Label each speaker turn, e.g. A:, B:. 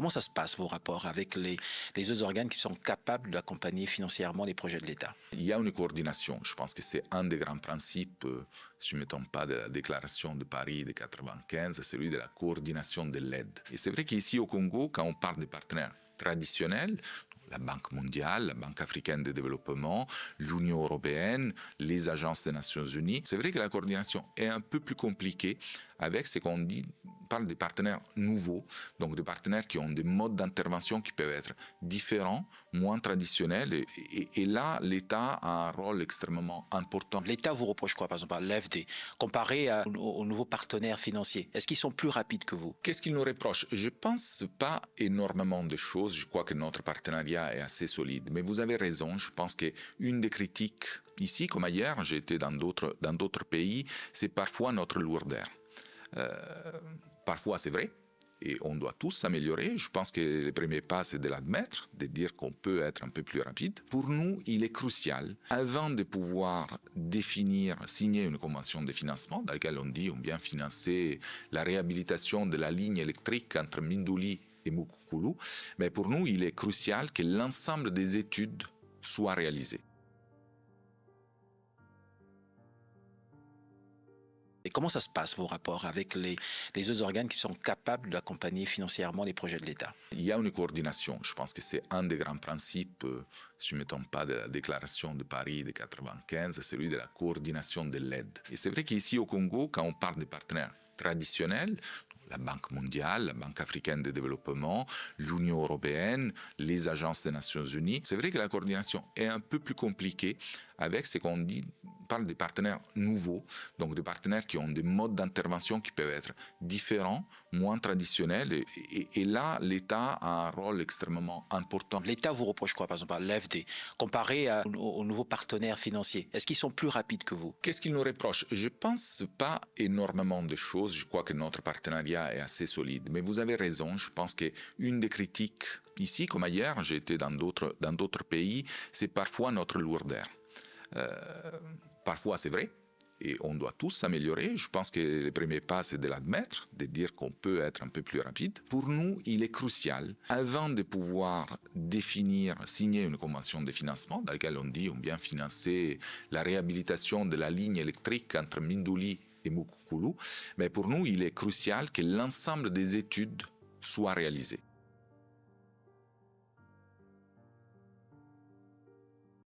A: comment ça se passe, vos rapports avec les autres organes qui sont capables d'accompagner financièrement les projets de l'État?
B: Il y a une coordination. Je pense que c'est un des grands principes, si je ne me trompe pas, de la déclaration de Paris de 1995, celui de la coordination de l'aide. Et c'est vrai qu'ici au Congo, quand on parle des partenaires traditionnels, la Banque mondiale, la Banque africaine de développement, l'Union européenne, les agences des Nations unies. C'est vrai que la coordination est un peu plus compliquée avec ce qu'on dit, on parle des partenaires nouveaux, donc des partenaires qui ont des modes d'intervention qui peuvent être différents, moins traditionnels. Et là, l'État a un rôle extrêmement important.
A: L'État vous reproche quoi, par exemple, à l'AFD, comparé aux nouveaux partenaires financiers? Est-ce qu'ils sont plus rapides que vous?
B: Qu'est-ce qu'ils nous reprochent? Je ne pense pas énormément de choses. Je crois que notre partenariat est assez solide. Mais vous avez raison. Je pense qu'une des critiques ici, comme ailleurs, j'ai été dans d'autres pays, c'est parfois notre lourdeur. Parfois, c'est vrai. Et on doit tous s'améliorer. Je pense que le premier pas, c'est de l'admettre, de dire qu'on peut être un peu plus rapide. Pour nous, il est crucial, avant de pouvoir définir, signer une convention de financement, dans laquelle on dit on vient financer la réhabilitation de la ligne électrique entre Mindouli et Mukukulu, mais pour nous, il est crucial que l'ensemble des études soient réalisées.
A: Et comment ça se passe, vos rapports avec les autres organes qui sont capables d'accompagner financièrement les projets de l'État?
B: Il y a une coordination. Je pense que c'est un des grands principes, si je ne me trompe pas, de la déclaration de Paris de 1995, celui de la coordination de l'aide. Et c'est vrai qu'ici au Congo, quand on parle des partenaires traditionnels, la Banque mondiale, la Banque africaine de développement, l'Union européenne, les agences des Nations unies. C'est vrai que la coordination est un peu plus compliquée avec ce qu'on dit, on parle des partenaires nouveaux, donc des partenaires qui ont des modes d'intervention qui peuvent être différents, moins traditionnels. Et là, l'État a un rôle extrêmement important.
A: L'État vous reproche quoi, par exemple, à l'AFD, comparé aux nouveaux partenaires financiers? Est-ce qu'ils sont plus rapides que vous?
B: Qu'est-ce qu'ils nous reprochent? Je ne pense pas énormément de choses. Je crois que notre partenariat est assez solide. Mais vous avez raison. Je pense qu'une des critiques ici, comme ailleurs, j'ai été dans d'autres pays, c'est parfois notre lourdeur. Parfois, c'est vrai. Et on doit tous s'améliorer. Je pense que le premier pas, c'est de l'admettre, de dire qu'on peut être un peu plus rapide. Pour nous, il est crucial, avant de pouvoir définir, signer une convention de financement, dans laquelle on dit on vient financer la réhabilitation de la ligne électrique entre Mindouli et Mukukulu, mais pour nous, il est crucial que l'ensemble des études soient réalisées.